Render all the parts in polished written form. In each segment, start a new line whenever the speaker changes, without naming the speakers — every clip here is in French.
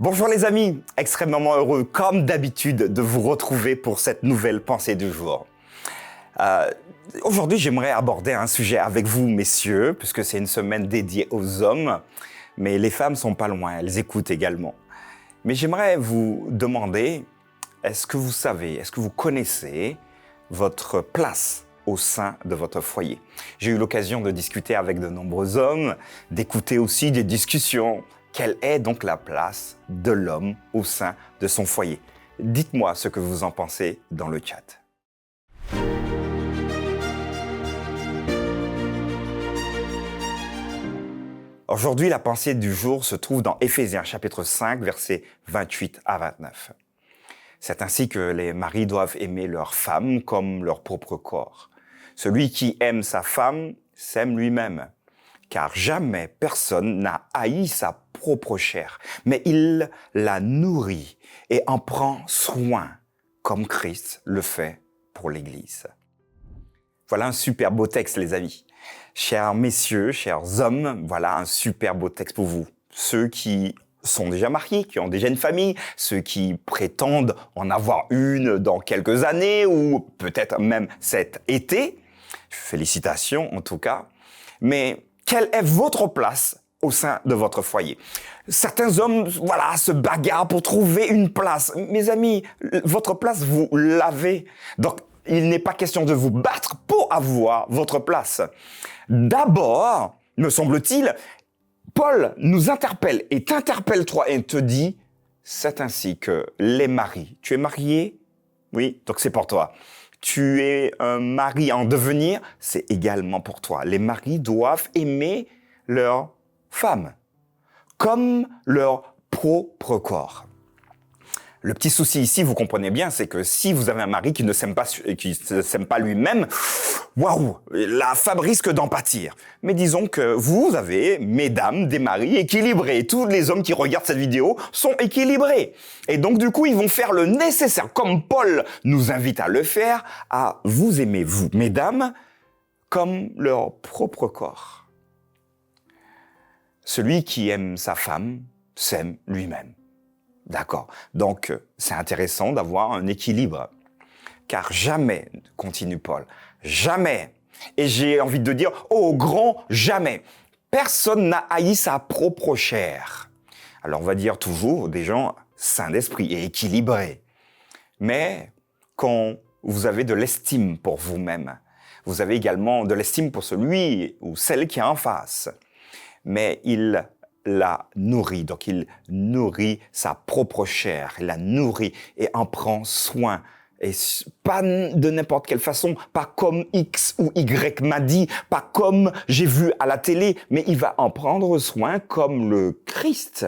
Bonjour les amis, extrêmement heureux comme d'habitude de vous retrouver pour cette nouvelle pensée du jour. Aujourd'hui, j'aimerais aborder un sujet avec vous, messieurs, puisque c'est une semaine dédiée aux hommes, mais les femmes sont pas loin, elles écoutent également. Mais j'aimerais vous demander, est-ce que vous savez, est-ce que vous connaissez votre place au sein de votre foyer? J'ai eu l'occasion de discuter avec de nombreux hommes, d'écouter aussi des discussions. Quelle est donc la place de l'homme au sein de son foyer? Dites-moi ce que vous en pensez dans le chat. Aujourd'hui, la pensée du jour se trouve dans Éphésiens chapitre 5, versets 28 à 29. C'est ainsi que les maris doivent aimer leur femme comme leur propre corps. Celui qui aime sa femme s'aime lui-même, car jamais personne n'a haï sa propre chair, mais il la nourrit et en prend soin, comme Christ le fait pour l'Église. Voilà un super beau texte, les amis. Chers messieurs, chers hommes, voilà un super beau texte pour vous. Ceux qui sont déjà mariés, qui ont déjà une famille, ceux qui prétendent en avoir une dans quelques années ou peut-être même cet été. Félicitations en tout cas. Mais quelle est votre place au sein de votre foyer? Certains hommes, se bagarrent pour trouver une place. Mes amis, votre place, vous l'avez. Donc, il n'est pas question de vous battre pour avoir votre place. D'abord, me semble-t-il, Paul nous interpelle et t'interpelle toi et te dit, c'est ainsi que les maris, tu es marié? Oui, donc c'est pour toi. Tu es un mari en devenir, c'est également pour toi. Les maris doivent aimer leur femme comme leur propre corps. Le petit souci ici, vous comprenez bien, c'est que si vous avez un mari qui ne s'aime pas lui-même, waouh, la femme risque d'en pâtir. Mais disons que vous avez, mesdames, des maris équilibrés. Tous les hommes qui regardent cette vidéo sont équilibrés. Et donc, du coup, ils vont faire le nécessaire, comme Paul nous invite à le faire, à vous aimer, vous, mesdames, comme leur propre corps. Celui qui aime sa femme s'aime lui-même. D'accord. Donc, c'est intéressant d'avoir un équilibre. Car jamais, continue Paul, jamais, et j'ai envie de dire, au grand jamais, personne n'a haï sa propre chair. Alors, on va dire toujours des gens sains d'esprit et équilibrés. Mais quand vous avez de l'estime pour vous-même, vous avez également de l'estime pour celui ou celle qui est en face. Mais il la nourrit, donc il nourrit sa propre chair, il la nourrit et en prend soin. Et pas de n'importe quelle façon, pas comme X ou Y m'a dit, pas comme j'ai vu à la télé, mais il va en prendre soin comme le Christ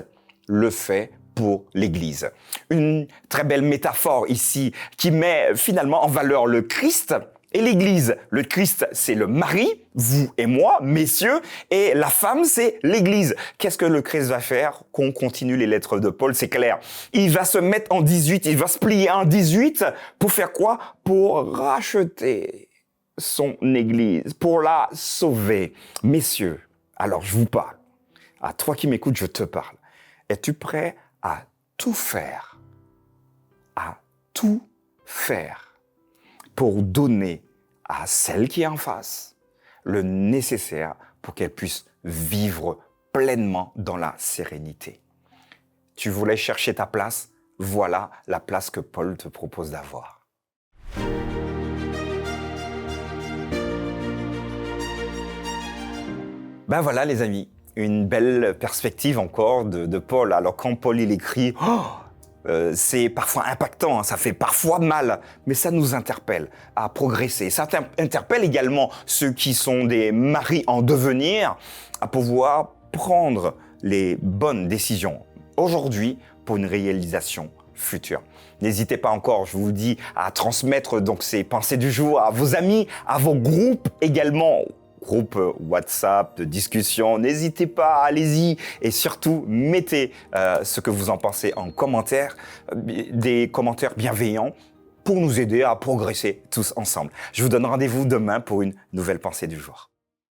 le fait pour l'Église. Une très belle métaphore ici qui met finalement en valeur le Christ et l'Église. Le Christ, c'est le mari, vous et moi, messieurs, et la femme, c'est l'Église. Qu'est-ce que le Christ va faire? Qu'on continue les lettres de Paul, c'est clair. Il va se mettre en 18, il va se plier en 18 pour faire quoi? Pour racheter son Église, pour la sauver. Messieurs, alors je vous parle. À toi qui m'écoutes, je te parle. Es-tu prêt à tout faire? À tout faire pour donner à celle qui est en face le nécessaire pour qu'elle puisse vivre pleinement dans la sérénité. Tu voulais chercher ta place? Voilà la place que Paul te propose d'avoir. Ben voilà les amis, une belle perspective encore de Paul. Alors quand Paul il écrit c'est parfois impactant, ça fait parfois mal, mais ça nous interpelle à progresser. Ça interpelle également ceux qui sont des maris en devenir à pouvoir prendre les bonnes décisions aujourd'hui pour une réalisation future. N'hésitez pas encore, je vous dis, à transmettre donc ces pensées du jour à vos amis, à vos groupes également. Groupe WhatsApp de discussion, n'hésitez pas, allez-y et surtout mettez ce que vous en pensez en commentaire, des commentaires bienveillants pour nous aider à progresser tous ensemble. Je vous donne rendez-vous demain pour une nouvelle pensée du jour.